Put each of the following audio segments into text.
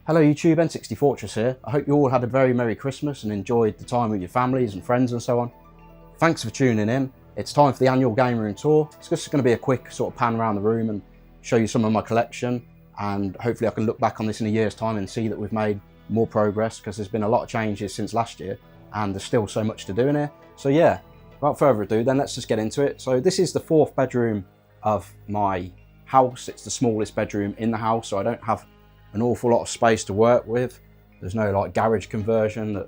Hello YouTube, N64 Fortress here. I hope you all had a very Merry Christmas and enjoyed the time with your families and friends and so on. Thanks for tuning in. It's time for the annual Gameroom tour. It's just going to be a quick sort of pan around the room and show you some of my collection, and hopefully I can look back on this in a year's time and see that we've made more progress, because there's been a lot of changes since last year and there's still so much to do in here. So yeah, without further ado then, let's just get into it. So this is the fourth bedroom of my house. It's the smallest bedroom in the house, so I don't have an awful lot of space to work with. There's no like garage conversion that,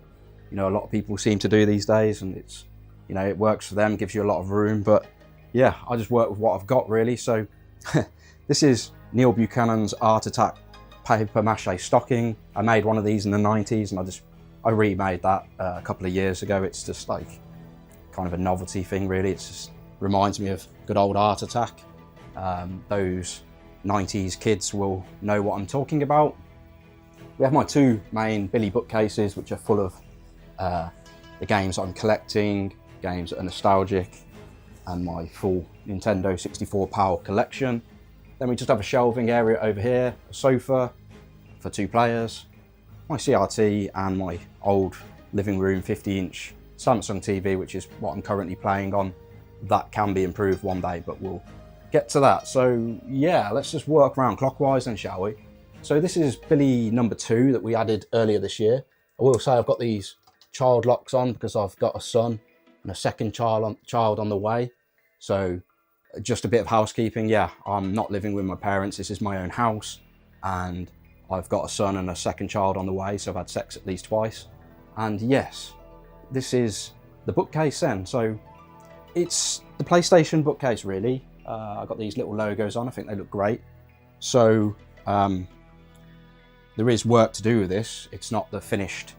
you know, a lot of people seem to do these days, and it's, you know, it works for them, gives you a lot of room. But yeah, I just work with what I've got really. So this is Neil Buchanan's Art Attack paper mache stocking. I made one of these in the 90s and I remade that a couple of years ago. It's just like kind of a novelty thing really. It just reminds me of good old Art Attack. Those 90s kids will know what I'm talking about. We have my two main Billy bookcases, which are full of the games I'm collecting, games that are nostalgic, and my full Nintendo 64 PAL collection. Then we just have a shelving area over here, a sofa for 2 players, my CRT, and my old living room 50-inch Samsung TV, which is what I'm currently playing on. That can be improved one day, but we'll get to that. So yeah, let's just work around clockwise then, shall we? So this is Billy number 2 that we added earlier this year. I will say I've got these child locks on because I've got a son and a second child on the way. So just a bit of housekeeping. Yeah, I'm not living with my parents. This is my own house, and I've got a son and a second child on the way, so I've had sex at least twice. And yes, this is the bookcase then. So it's the PlayStation bookcase really. I've got these little logos on. I think they look great. So there is work to do with this. It's not the finished,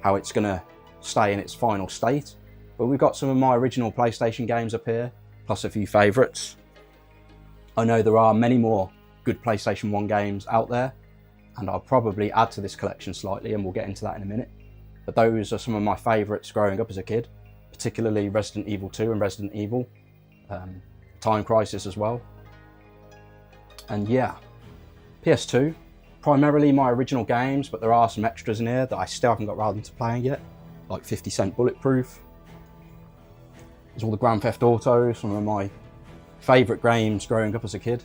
how it's going to stay in its final state. But we've got some of my original PlayStation games up here, plus a few favourites. I know there are many more good PlayStation 1 games out there, and I'll probably add to this collection slightly, and we'll get into that in a minute. But those are some of my favourites growing up as a kid, particularly Resident Evil 2 and Resident Evil. Time Crisis as well. And yeah, PS2, primarily my original games, but there are some extras in here that I still haven't got around to playing yet, like 50 Cent Bulletproof. There's all the Grand Theft Auto, some of my favourite games growing up as a kid.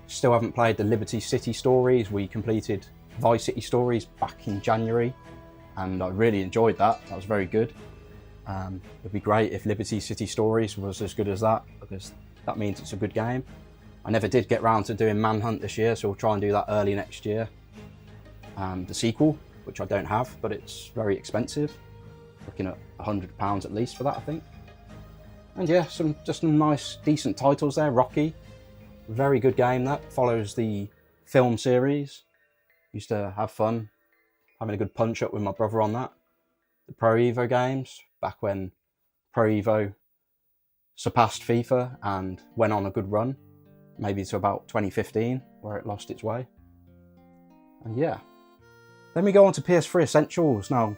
Still haven't played the Liberty City stories. We completed Vice City stories back in January, and I really enjoyed that. That was very good. It'd be great if Liberty City Stories was as good as that, because that means it's a good game. I never did get round to doing Manhunt this year, so we'll try and do that early next year. The sequel, which I don't have, but it's very expensive. Looking at £100 at least for that, I think. And yeah, just some nice, decent titles there. Rocky, very good game that follows the film series. Used to have fun having a good punch up with my brother on that. The Pro Evo games, back when Pro Evo surpassed FIFA and went on a good run, maybe to about 2015, where it lost its way. And yeah, then we go on to PS3 Essentials. Now,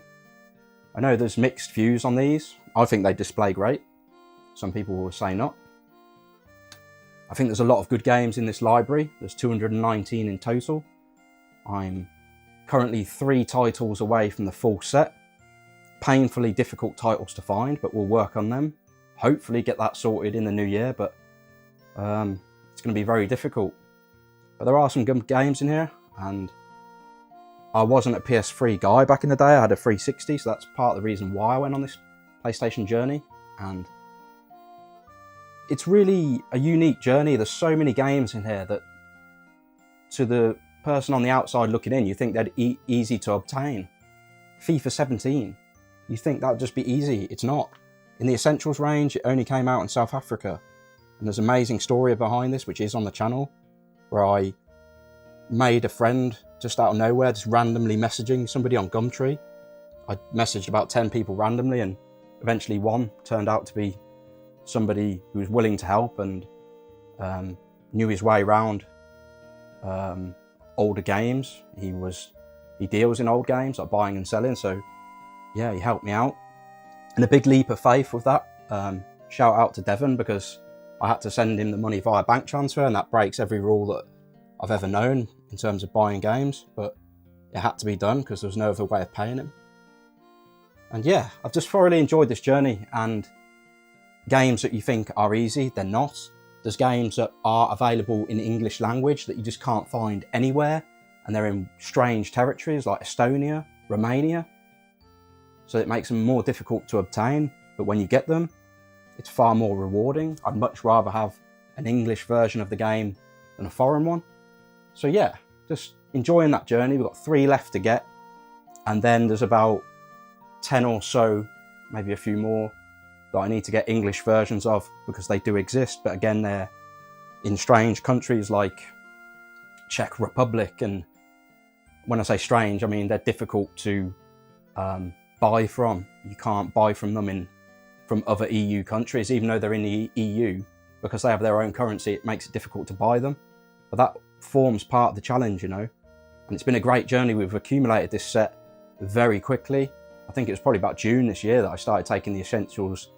I know there's mixed views on these. I think they display great. Some people will say not. I think there's a lot of good games in this library. There's 219 in total. I'm currently 3 titles away from the full set. Painfully difficult titles to find, but we'll work on them. Hopefully get that sorted in the new year, but it's going to be very difficult. But there are some good games in here, and I wasn't a PS3 guy back in the day. I had a 360, so that's part of the reason why I went on this PlayStation journey. And it's really a unique journey. There's so many games in here that, to the person on the outside looking in, you think they're easy to obtain. FIFA 17. You think that would just be easy. It's not. In the Essentials range, it only came out in South Africa. And there's an amazing story behind this, which is on the channel, where I made a friend just out of nowhere, just randomly messaging somebody on Gumtree. I messaged about 10 people randomly, and eventually one turned out to be somebody who was willing to help and knew his way around older games. He deals in old games, like buying and selling, so yeah, he helped me out. And a big leap of faith with that. Shout out to Devon, because I had to send him the money via bank transfer, and that breaks every rule that I've ever known. in terms of buying games, but it had to be done because there was no other way of paying him. And yeah, I've just thoroughly enjoyed this journey, and games that you think are easy, they're not. There's games that are available in English language that you just can't find anywhere, and they're in strange territories like Estonia, Romania. So it makes them more difficult to obtain, but when you get them, it's far more rewarding. I'd much rather have an English version of the game than a foreign one. So yeah, just enjoying that journey. We've got 3 left to get, and then there's about 10 or so, maybe a few more, that I need to get English versions of, because they do exist, but again, they're in strange countries like Czech Republic, and when I say strange, I mean they're difficult to buy from. You can't buy from them from other EU countries, even though they're in the EU, because they have their own currency, it makes it difficult to buy them. But that forms part of the challenge, you know. And it's been a great journey. We've accumulated this set very quickly. I think it was probably about June this year that I started taking the Essentials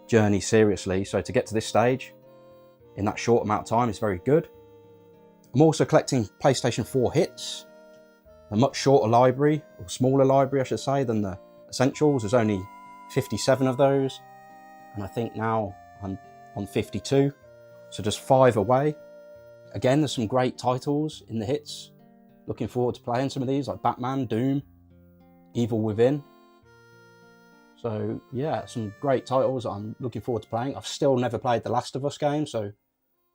journey seriously. So to get to this stage in that short amount of time is very good. I'm also collecting PlayStation 4 hits, a much shorter library, or smaller library I should say, than the Essentials. There's only 57 of those, and I think now I'm on 52, so just 5 away. Again, there's some great titles in the hits. Looking forward to playing some of these, like Batman, Doom, Evil Within. So yeah, some great titles I'm looking forward to playing. I've still never played the Last of Us game, so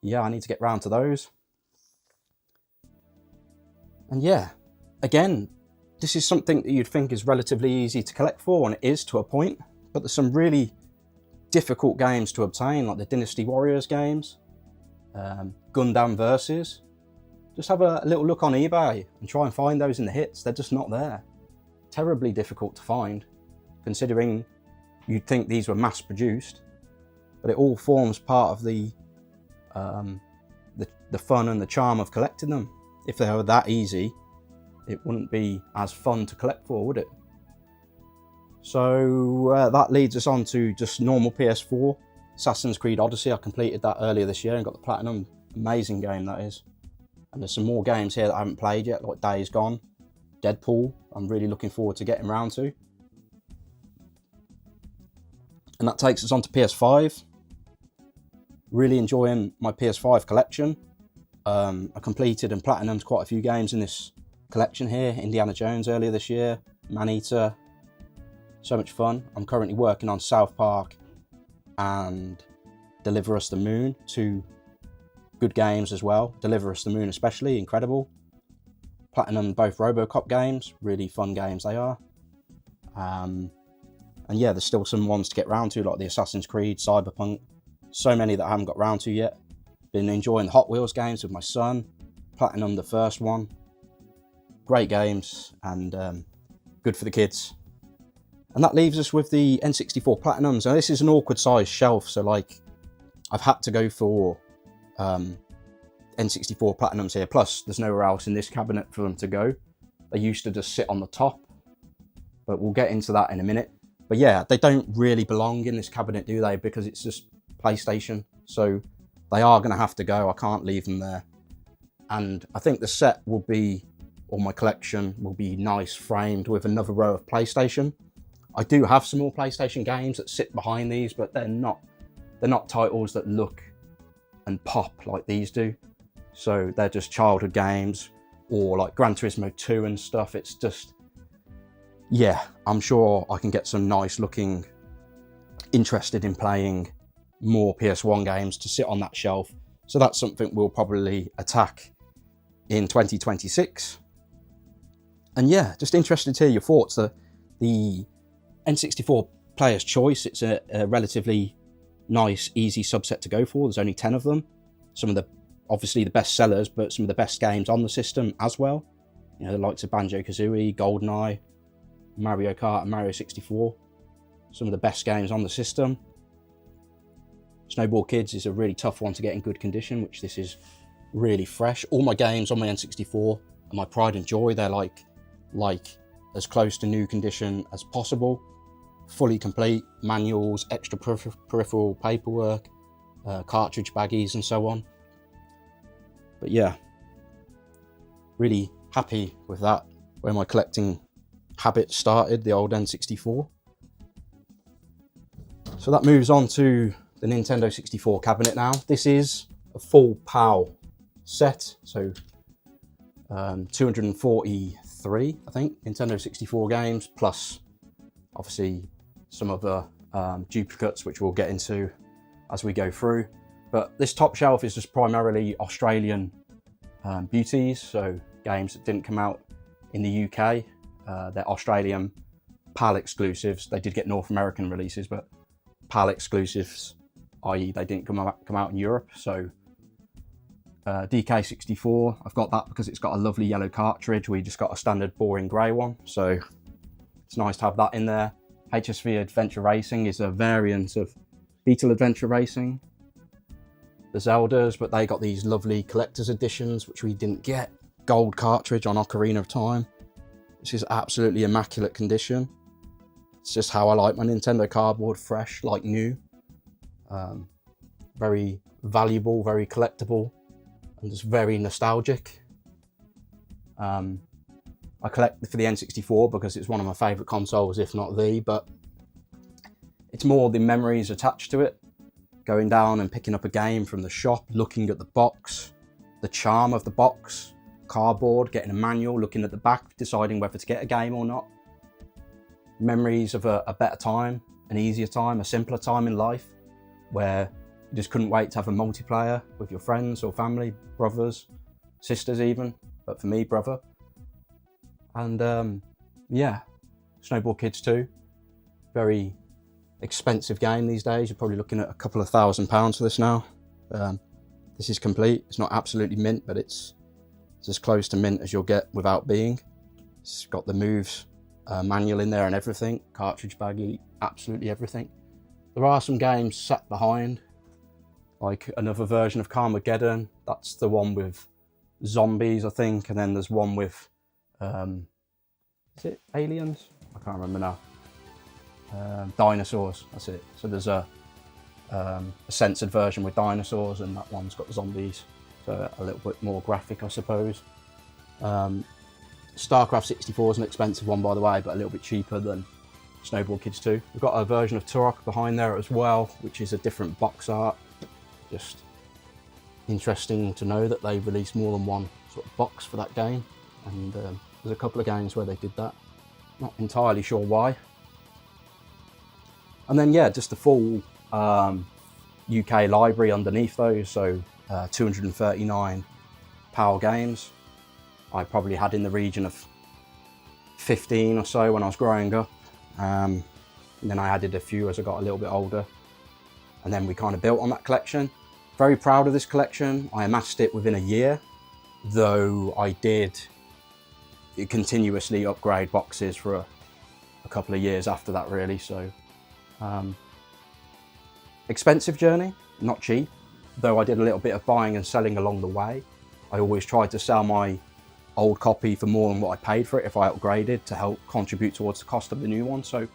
yeah, I need to get round to those. And yeah, again, this is something that you'd think is relatively easy to collect for, and it is to a point, but there's some really difficult games to obtain, like the Dynasty Warriors games, Gundam Versus. Just have a little look on eBay and try and find those in the hits. They're just not there. Terribly difficult to find, considering you'd think these were mass produced, but it all forms part of the fun and the charm of collecting them. If they were that easy, it wouldn't be as fun to collect for, would it? So that leads us on to just normal PS4. Assassin's Creed Odyssey, I completed that earlier this year and got the Platinum. Amazing game that is. And there's some more games here that I haven't played yet, like Days Gone, Deadpool, I'm really looking forward to getting round to. And that takes us on to PS5. Really enjoying my PS5 collection. I completed and platinumed quite a few games in this collection here. Indiana Jones earlier this year, Maneater, so much fun. I'm currently working on South Park and Deliver Us the Moon, 2 good games as well. Deliver Us the Moon especially, incredible. Platinum both RoboCop games, really fun games they are. And yeah, there's still some ones to get round to, like the Assassin's Creed, Cyberpunk, so many that I haven't got round to yet. Been enjoying the Hot Wheels games with my son, Platinum the first one. Great games and good for the kids. And that leaves us with the N64 Platinums. Now this is an awkward size shelf, so like I've had to go for N64 Platinums here, plus there's nowhere else in this cabinet for them to go. They used to just sit on the top, but we'll get into that in a minute. But yeah, they don't really belong in this cabinet, do they? Because it's just PlayStation, so they are going to have to go. I can't leave them there. And I think the set will be, or my collection will be nice framed with another row of PlayStation. I do have some more PlayStation games that sit behind these, but they're not titles that look and pop like these do. So they're just childhood games, or like Gran Turismo 2 and stuff. It's just, yeah, I'm sure I can get some nice looking, interested in playing more PS1 games to sit on that shelf. So that's something we'll probably attack in 2026. And yeah, just interested to hear your thoughts. The N64 Player's Choice, it's a relatively nice, easy subset to go for. There's only 10 of them. Some of the, obviously the best sellers, but some of the best games on the system as well. You know, the likes of Banjo-Kazooie, GoldenEye, Mario Kart and Mario 64. Some of the best games on the system. Snowball Kids is a really tough one to get in good condition, which this is really fresh. All my games on my N64 are my pride and joy. They're like as close to new condition as possible. Fully complete, manuals, extra peripheral paperwork, cartridge baggies and so on. But yeah, really happy with that, where my collecting habit started, the old N64. So that moves on to the Nintendo 64 cabinet now. This is a full PAL set, so 243, I think, Nintendo 64 games, plus obviously some other duplicates, which we'll get into as we go through. But this top shelf is just primarily Australian beauties, so games that didn't come out in the UK. They're Australian PAL exclusives. They did get North American releases, but PAL exclusives, i.e. they didn't come out in Europe. So DK64, I've got that because it's got a lovely yellow cartridge. We just got a standard boring grey one, so it's nice to have that in there. HSV Adventure Racing is a variant of Beetle Adventure Racing. The Zeldas, but they got these lovely collector's editions, which we didn't get. Gold cartridge on Ocarina of Time. This is absolutely immaculate condition. It's just how I like my Nintendo cardboard, fresh, like new. Very valuable, very collectible, and just very nostalgic. I collect for the N64 because it's one of my favourite consoles, if not the, but it's more the memories attached to it. Going down and picking up a game from the shop, looking at the box, the charm of the box, cardboard, getting a manual, looking at the back, deciding whether to get a game or not. Memories of a better time, an easier time, a simpler time in life, where you just couldn't wait to have a multiplayer with your friends or family, brothers, sisters even, but for me, brother. And yeah, Snowball Kids 2, very expensive game these days. You're probably looking at a couple of £1,000 for this now. This is complete. It's not absolutely mint, but it's as close to mint as you'll get without being. It's got the moves manual in there and everything, cartridge baggy, absolutely everything. There are some games sat behind, like another version of Carmageddon. That's the one with zombies, I think, and then there's one with is it aliens? I can't remember now. Dinosaurs, that's it. So there's a censored version with dinosaurs, and that one's got zombies, so a little bit more graphic, I suppose. StarCraft 64 is an expensive one, by the way, but a little bit cheaper than Snowball Kids 2. We've got a version of Turok behind there as well, which is a different box art. Just interesting to know that they released more than one sort of box for that game, and there's a couple of games where they did that. Not entirely sure why. And then yeah, just the full UK library underneath those, so 239 PAL games. I probably had in the region of 15 or so when I was growing up. And then I added a few as I got a little bit older. And then we kind of built on that collection. Very proud of this collection. I amassed it within a year, though I did continuously upgrade boxes for a couple of years after that, really. So expensive journey, not cheap, though I did a little bit of buying and selling along the way. I always tried to sell my old copy for more than what I paid for it if I upgraded, to help contribute towards the cost of the new one. So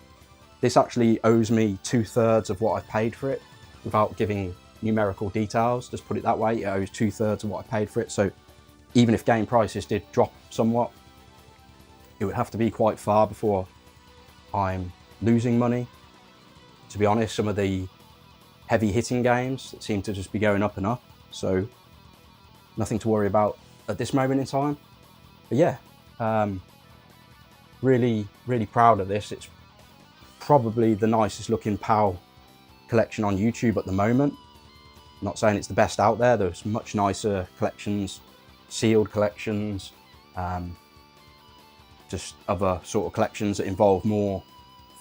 this actually owes me 2/3 of what I paid for it, without giving numerical details. Just put it that way, it owes 2/3 of what I paid for it. So even if game prices did drop somewhat, it would have to be quite far before I'm losing money. To be honest, some of the heavy hitting games seem to just be going up and up, so nothing to worry about at this moment in time. But yeah, really proud of this. It's probably the nicest looking PAL collection on YouTube at the moment. I'm not saying it's the best out there. There's much nicer collections, sealed collections, just other sort of collections that involve more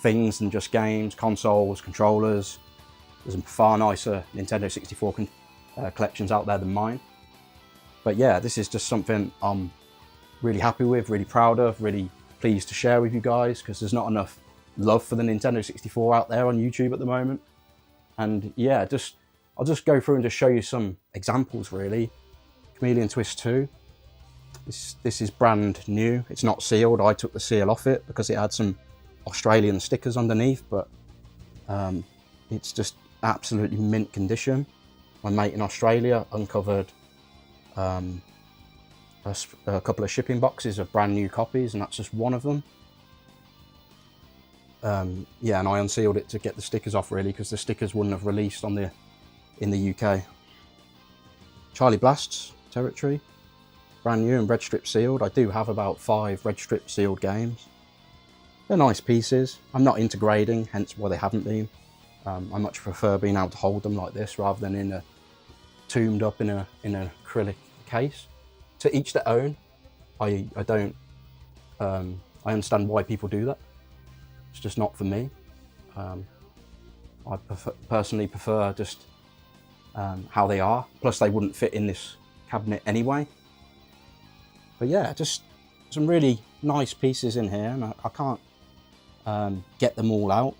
things than just games, consoles, controllers. There's far nicer Nintendo 64 collections out there than mine. But yeah, this is just something I'm really happy with, really proud of, really pleased to share with you guys, because there's not enough love for the Nintendo 64 out there on YouTube at the moment. And yeah, I'll just go through and just show you some examples, really. Chameleon Twist 2. This is brand new. It's not sealed. I took the seal off it because it had some Australian stickers underneath, but it's just absolutely mint condition. My mate in Australia uncovered a couple of shipping boxes of brand new copies, and that's just one of them. Yeah, and I unsealed it to get the stickers off really, because the stickers wouldn't have released on in the UK. Charlie Blast's territory, brand new and red strip sealed. I do have about 5 red strip sealed games. They're nice pieces. I'm not into grading, hence why they haven't been. I much prefer being able to hold them like this rather than in a tombed up in an acrylic case. To each their own. I understand why people do that. It's just not for me. I personally prefer just how they are. Plus they wouldn't fit in this cabinet anyway. But yeah, just some really nice pieces in here, and I can't get them all out.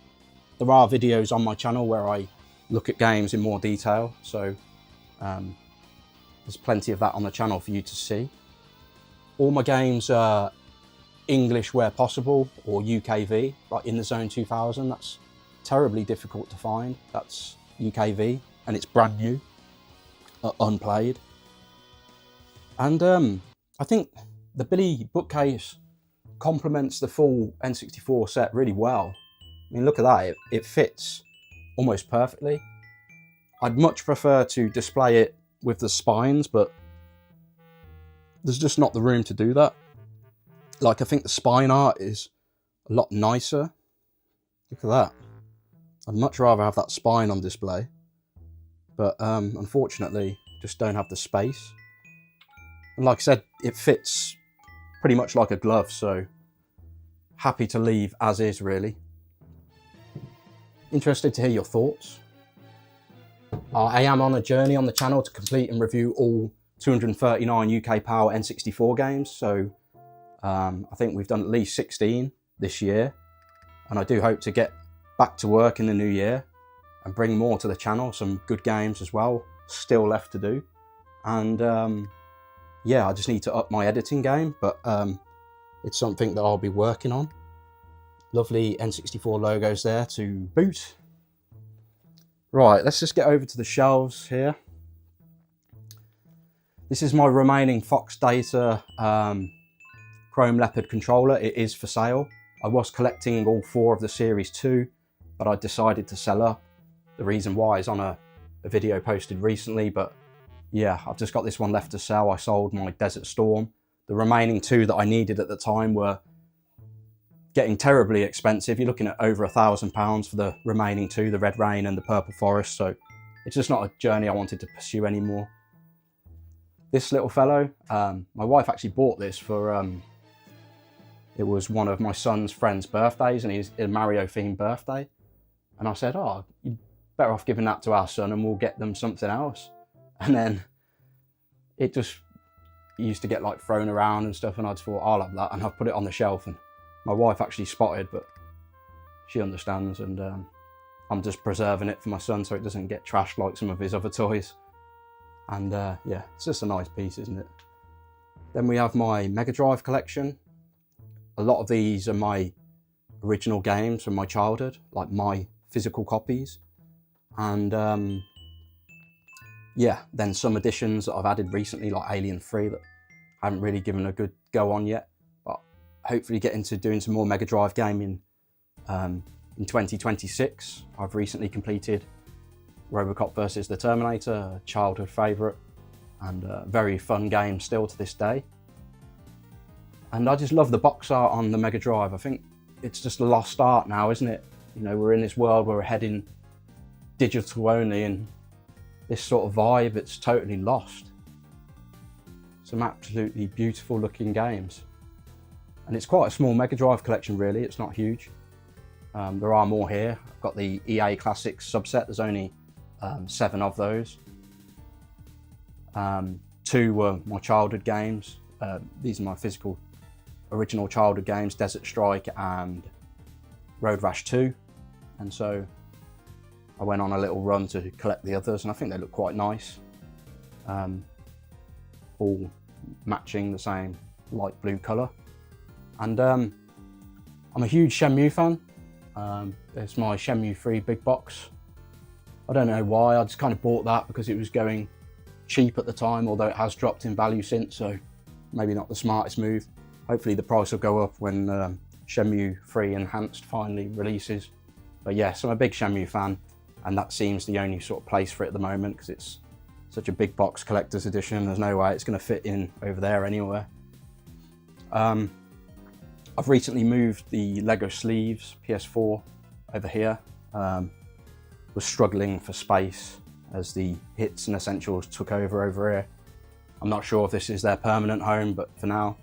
There are videos on my channel where I look at games in more detail, so there's plenty of that on the channel for you to see. All my games are English where possible, or UKV, like In the Zone 2000. That's terribly difficult to find. That's UKV, and it's brand new, unplayed. And I think the Billy bookcase complements the full N64 set really well. I mean, look at that, it fits almost perfectly. I'd much prefer to display it with the spines, but there's just not the room to do that. Like, I think the spine art is a lot nicer. Look at that. I'd much rather have that spine on display, but unfortunately, just don't have the space. And like I said, it fits pretty much like a glove, so happy to leave as is, really. Interested to hear your thoughts. I am on a journey on the channel to complete and review all 239 UK PAL N64 games, so I think we've done at least 16 this year, and I do hope to get back to work in the new year and bring more to the channel, some good games as well, still left to do. And yeah, I just need to up my editing game, but it's something that I'll be working on. Lovely N64 logos there to boot. Right, let's just get over to the shelves here. This is my remaining Fox Data Chrome Leopard controller. It is for sale. I was collecting all 4 of the Series 2, but I decided to sell up. The reason why is on a video posted recently, but yeah, I've just got this one left to sell. I sold my Desert Storm. The remaining 2 that I needed at the time were getting terribly expensive. You're looking at over £1,000 for the remaining 2, the Red Rain and the Purple Forest, so it's just not a journey I wanted to pursue anymore. This little fellow, my wife actually bought this for, it was one of my son's friend's birthdays, and he's a Mario themed birthday. And I said, oh, you're better off giving that to our son and we'll get them something else. And then it just used to get like thrown around and stuff, and I just thought, I'll have that, and I've put it on the shelf. And my wife actually spotted, but she understands, and I'm just preserving it for my son so it doesn't get trashed like some of his other toys. And yeah, it's just a nice piece, isn't it? Then we have my Mega Drive collection. A lot of these are my original games from my childhood, like my physical copies. And yeah, then some additions that I've added recently, like Alien 3, that I haven't really given a good go on yet. But hopefully get into doing some more Mega Drive gaming in 2026. I've recently completed Robocop vs the Terminator, a childhood favourite, and a very fun game still to this day. And I just love the box art on the Mega Drive. I think it's just a lost art now, isn't it? You know, we're in this world where we're heading digital only, and this sort of vibe, it's totally lost. Some absolutely beautiful looking games. And it's quite a small Mega Drive collection really, it's not huge. There are more here. I've got the EA Classics subset, there's only 7 of those. 2 were my childhood games. These are my physical original childhood games, Desert Strike and Road Rash 2. And so I went on a little run to collect the others, and I think they look quite nice. All matching the same light blue colour. And I'm a huge Shenmue fan. There's my Shenmue 3 big box. I don't know why, I just kind of bought that because it was going cheap at the time, although it has dropped in value since, so maybe not the smartest move. Hopefully the price will go up when Shenmue 3 Enhanced finally releases. But yes, I'm a big Shenmue fan, and that seems the only sort of place for it at the moment because it's such a big box collector's edition. There's no way it's going to fit in over there anywhere. I've recently moved the Lego Sleeves PS4 over here. Was struggling for space as the Hits and Essentials took over here. I'm not sure if this is their permanent home, but for now,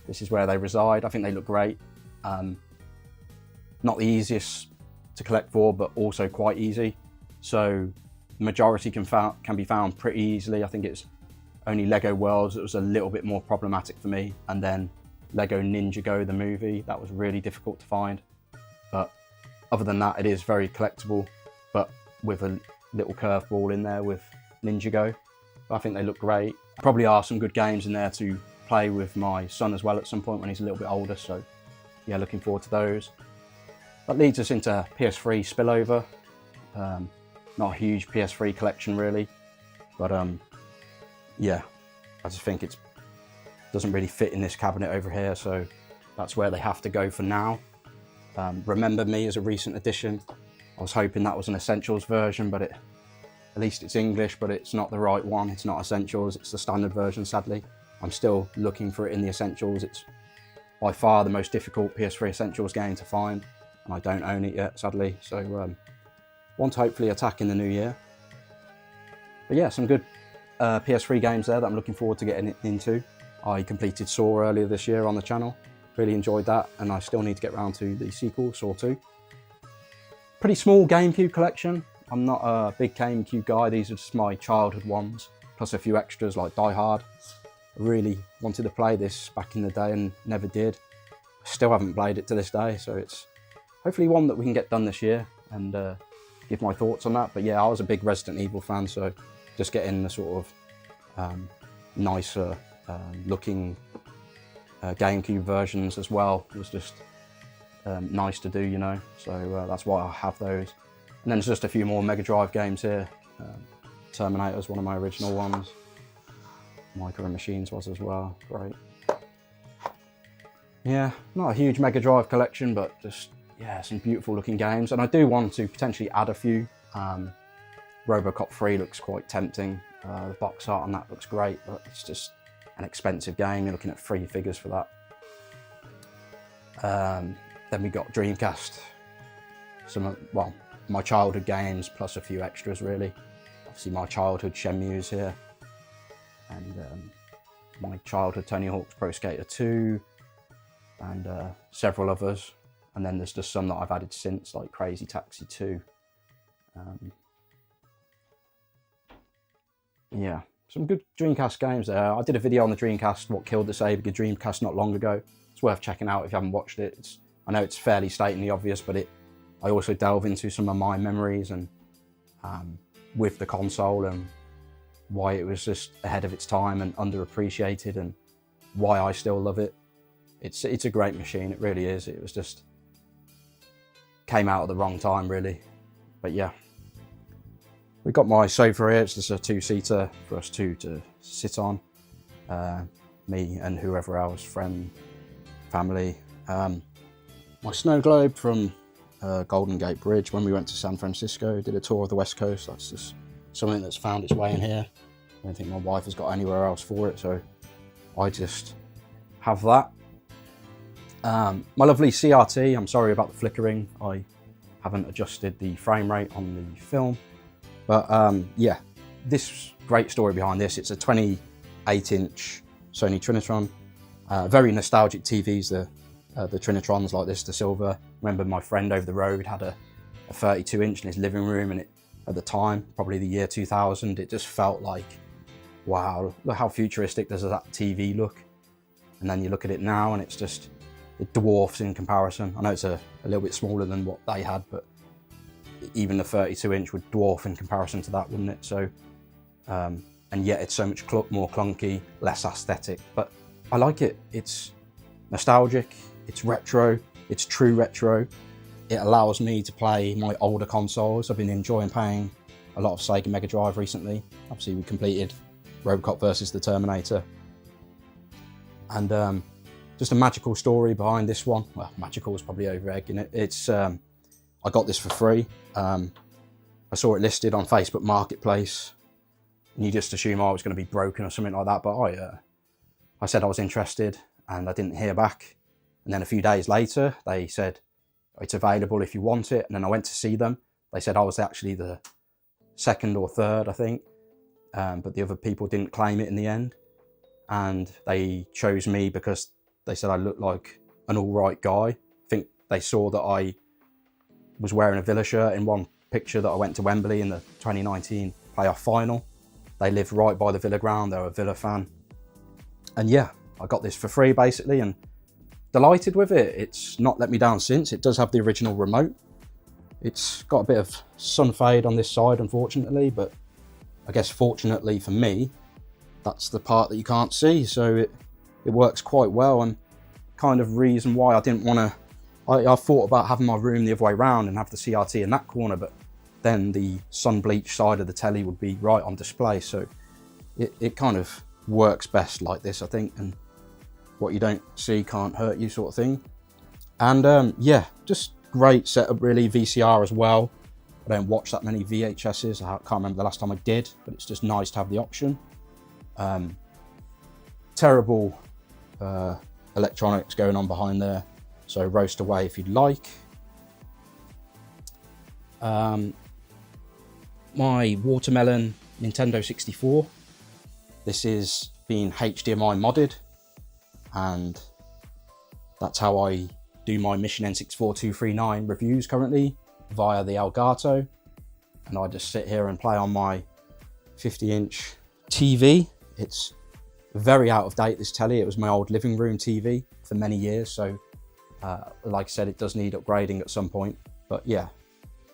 this is where they reside. I think they look great. Not the easiest to collect for, but also quite easy. So the majority can be found pretty easily. I think it's only Lego Worlds that was a little bit more problematic for me. And then Lego Ninjago, the movie, that was really difficult to find. But other than that, it is very collectible, but with a little curveball in there with Ninjago. I think they look great. Probably are some good games in there to play with my son as well at some point when he's a little bit older, so yeah, looking forward to those. That leads us into PS3 spillover. Not a huge PS3 collection really, but yeah, I just think it doesn't really fit in this cabinet over here, so that's where they have to go for now. Remember Me is a recent addition. I was hoping that was an Essentials version, but at least it's English, but it's not the right one. It's not Essentials, it's the standard version, sadly. I'm still looking for it in the Essentials. It's by far the most difficult PS3 Essentials game to find, and I don't own it yet, sadly. So want to hopefully attack in the new year. But yeah, some good PS3 games there that I'm looking forward to getting into. I completed Saw earlier this year on the channel. Really enjoyed that, and I still need to get around to the sequel, Saw 2. Pretty small GameCube collection. I'm not a big GameCube guy. These are just my childhood ones, plus a few extras like Die Hard. I really wanted to play this back in the day and never did. Still haven't played it to this day, so it's hopefully one that we can get done this year and give my thoughts on that. But yeah, I was a big Resident Evil fan, so just getting the sort of nicer looking GameCube versions as well was just nice to do, you know, so that's why I have those. And then there's just a few more Mega Drive games here. Terminator's one of my original ones. Micro Machines was as well, great. Yeah, not a huge Mega Drive collection, but just, yeah, some beautiful looking games. And I do want to potentially add a few. Robocop 3 looks quite tempting. The box art on that looks great, but it's just an expensive game. You're looking at 3 figures for that. Then we got Dreamcast. Well, my childhood games plus a few extras really. Obviously my childhood Shenmue's here. And my childhood Tony Hawk's Pro Skater 2. And several others. And then there's just some that I've added since, like Crazy Taxi 2. Yeah, some good Dreamcast games there. I did a video on the Dreamcast, what killed the SEGA Dreamcast, not long ago. It's worth checking out if you haven't watched it. I know it's fairly statingly obvious, but I also delve into some of my memories and with the console and why it was just ahead of its time and underappreciated and why I still love it. It's a great machine, it really is. It was just, came out at the wrong time really, but yeah. We've got my sofa here, it's just a 2-seater for us two to sit on. Me and whoever else, friend, family. My snow globe from Golden Gate Bridge when we went to San Francisco, did a tour of the West Coast. That's just something that's found its way in here. I don't think my wife has got anywhere else for it, so I just have that. My lovely CRT, I'm sorry about the flickering. I haven't adjusted the frame rate on the film. But yeah, this great story behind this. It's a 28-inch Sony Trinitron. Very nostalgic TVs, the Trinitrons like this, the silver. Remember my friend over the road had a 32-inch in his living room, and at the time, probably the year 2000, it just felt like, wow, look how futuristic does that TV look. And then you look at it now and it's just, it dwarfs in comparison. I know it's a little bit smaller than what they had, but even the 32-inch would dwarf in comparison to that, wouldn't it? So, and yet it's so much more clunky, less aesthetic, but I like it. It's nostalgic, it's retro, it's true retro. It allows me to play my older consoles. I've been enjoying playing a lot of Sega Mega Drive recently. Obviously we completed Robocop versus the Terminator. And just a magical story behind this one. Well, magical is probably over-egging it. It's I got this for free. I saw it listed on Facebook Marketplace, and you just assume I was going to be broken or something like that. But I said I was interested, and I didn't hear back. And then a few days later, they said it's available if you want it. And then I went to see them. They said I was actually the second or third, I think, but the other people didn't claim it in the end. And they chose me because they said I looked like an all right guy. I think they saw that I was wearing a Villa shirt in one picture that I went to Wembley in the 2019 playoff final. They live right by the Villa ground, they're a Villa fan. And yeah, I got this for free basically, and delighted with it. It's not let me down since. It does have the original remote. It's got a bit of sun fade on this side, unfortunately, but I guess fortunately for me, that's the part that you can't see, so it works quite well. And kind of reason why I didn't want to, I thought about having my room the other way around and have the CRT in that corner, but then the sun bleached side of the telly would be right on display, so it kind of works best like this, I think, and what you don't see can't hurt you sort of thing. And yeah, just great setup really. VCR as well. I don't watch that many VHSs. I can't remember the last time I did, but it's just nice to have the option. Terrible electronics going on behind there, so roast away if you'd like. My watermelon Nintendo 64. This is being HDMI modded, and that's how I do my Mission N64 239 reviews currently, via the Elgato. And I just sit here and play on my 50-inch TV. It's very out of date, this telly. It was my old living room TV for many years, so like I said, it does need upgrading at some point. But yeah,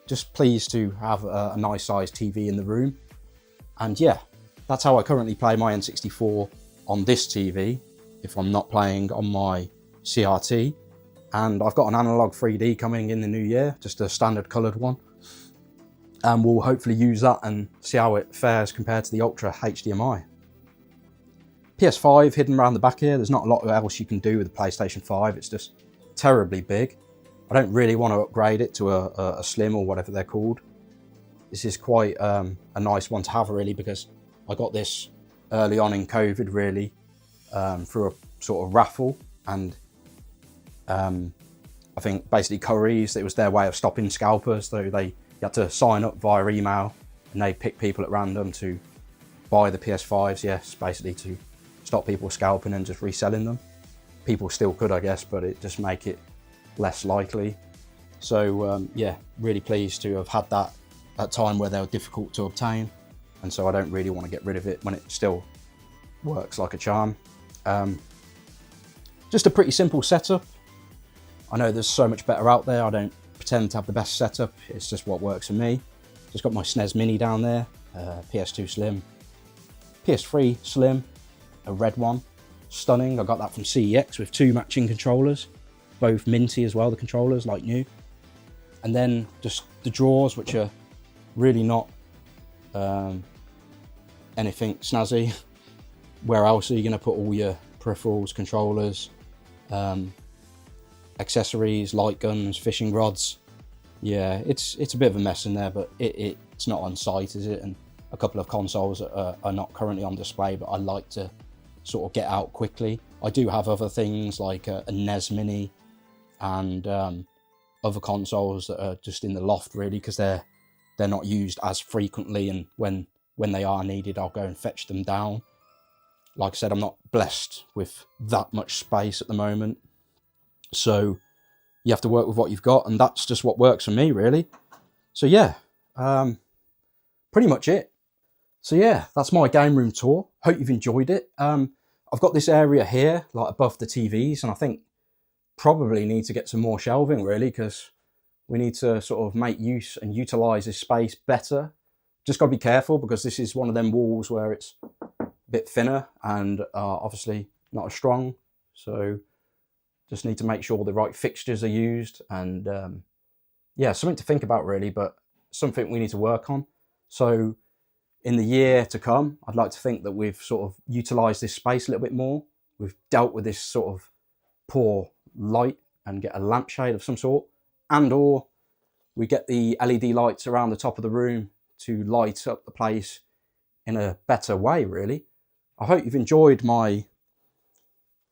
just pleased to have a nice sized TV in the room. And yeah, that's how I currently play my N64 on this TV if I'm not playing on my CRT. And I've got an analog 3D coming in the new year, just a standard coloured one. And we'll hopefully use that and see how it fares compared to the Ultra HDMI. PS5 hidden around the back here. There's not a lot else you can do with the PlayStation 5. It's just terribly big. I don't really want to upgrade it to a Slim or whatever they're called. This is quite a nice one to have really, because I got this early on in COVID really, through a sort of raffle, and I think basically Currys, it was their way of stopping scalpers. So you had to sign up via email, and they pick people at random to buy the PS5s, yes, basically to stop people scalping and just reselling them. People still could, I guess, but it just make it less likely. So yeah, really pleased to have had that at a time where they were difficult to obtain, and so I don't really want to get rid of it when it still works like a charm. Just a pretty simple setup. I know there's so much better out there. I don't pretend to have the best setup. It's just what works for me. Just got my SNES Mini down there, PS2 Slim, PS3 Slim, a red one, stunning. I got that from CEX with 2 matching controllers, both minty as well, the controllers, like new. And then just the drawers, which are really not anything snazzy. Where else are you going to put all your peripherals, controllers, accessories, light guns, fishing rods? Yeah, it's a bit of a mess in there, but it's not on site, is it? And a couple of consoles are not currently on display, but I like to sort of get out quickly. I do have other things like a NES Mini and other consoles that are just in the loft really, because they're not used as frequently, and when they are needed, I'll go and fetch them down. Like I said, I'm not blessed with that much space at the moment, so you have to work with what you've got, and that's just what works for me really. So yeah, pretty much it. So yeah, that's my game room tour. Hope you've enjoyed it. I've got this area here, like above the TVs, and I think probably need to get some more shelving really, because we need to sort of make use and utilize this space better. Just got to be careful, because this is one of them walls where it's a bit thinner and obviously not as strong. So just need to make sure the right fixtures are used, and yeah, something to think about really, but something we need to work on. So in the year to come, I'd like to think that we've sort of utilised this space a little bit more, we've dealt with this sort of poor light and get a lampshade of some sort, and or we get the LED lights around the top of the room to light up the place in a better way, really. I hope you've enjoyed my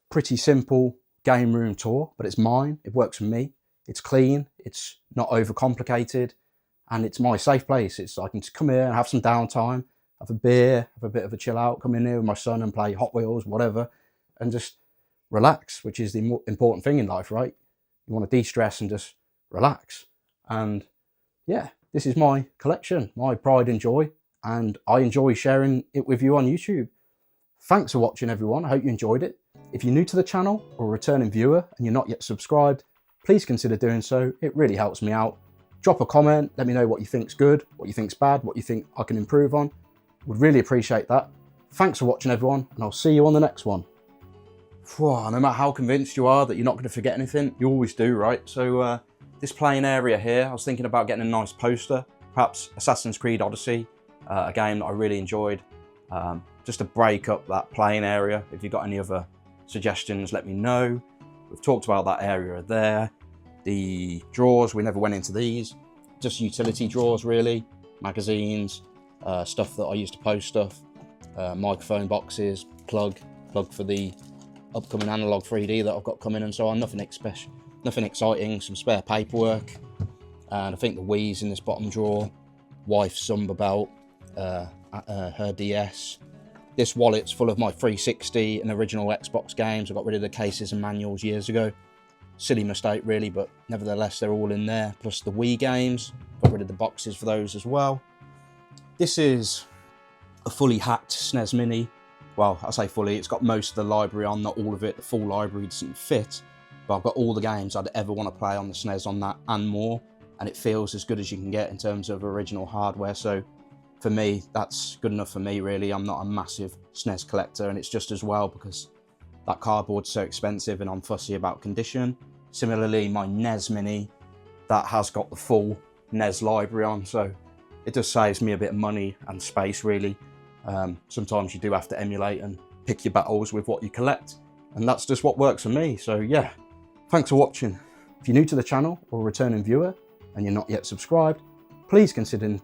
pretty simple game room tour, but it's mine, it works for me. It's clean, it's not overcomplicated, and it's my safe place. I can just come here and have some downtime, have a beer, have a bit of a chill out, come in here with my son and play Hot Wheels, whatever, and just relax, which is the important thing in life, right? You want to de-stress and just relax. And yeah, this is my collection, my pride and joy, and I enjoy sharing it with you on YouTube. Thanks for watching, everyone. I hope you enjoyed it. If you're new to the channel or a returning viewer and you're not yet subscribed, please consider doing so. It really helps me out. Drop a comment, let me know what you think's good, what you think's bad, what you think I can improve on. Would really appreciate that. Thanks for watching, everyone, and I'll see you on the next one. No matter how convinced you are that you're not going to forget anything, you always do, right? So this playing area here, I was thinking about getting a nice poster, perhaps Assassin's Creed Odyssey, a game that I really enjoyed, just to break up that playing area. If you've got any other suggestions, let me know. We've talked about that area there. The drawers, we never went into these, just utility drawers really, magazines, stuff that I used to post stuff, microphone boxes, plug for the upcoming analog 3D that I've got coming and so on. Nothing exciting, some spare paperwork, and I think the Wii's in this bottom drawer, wife's Zumba belt, her DS. This wallet's full of my 360 and original Xbox games. I got rid of the cases and manuals years ago. Silly mistake really, but nevertheless they're all in there, plus the Wii games. Got rid of the boxes for those as well. This is a fully hacked SNES Mini. Well, I say fully, it's got most of the library on, not all of it. The full library doesn't fit, but I've got all the games I'd ever want to play on the SNES on that and more, and it feels as good as you can get in terms of original hardware. So for me, that's good enough for me really. I'm not a massive SNES collector, and it's just as well because that cardboard's so expensive and I'm fussy about condition. Similarly, my NES Mini, that has got the full NES library on, so it just saves me a bit of money and space really. Sometimes you do have to emulate and pick your battles with what you collect, and that's just what works for me. So yeah, thanks for watching. If you're new to the channel or a returning viewer and you're not yet subscribed, please consider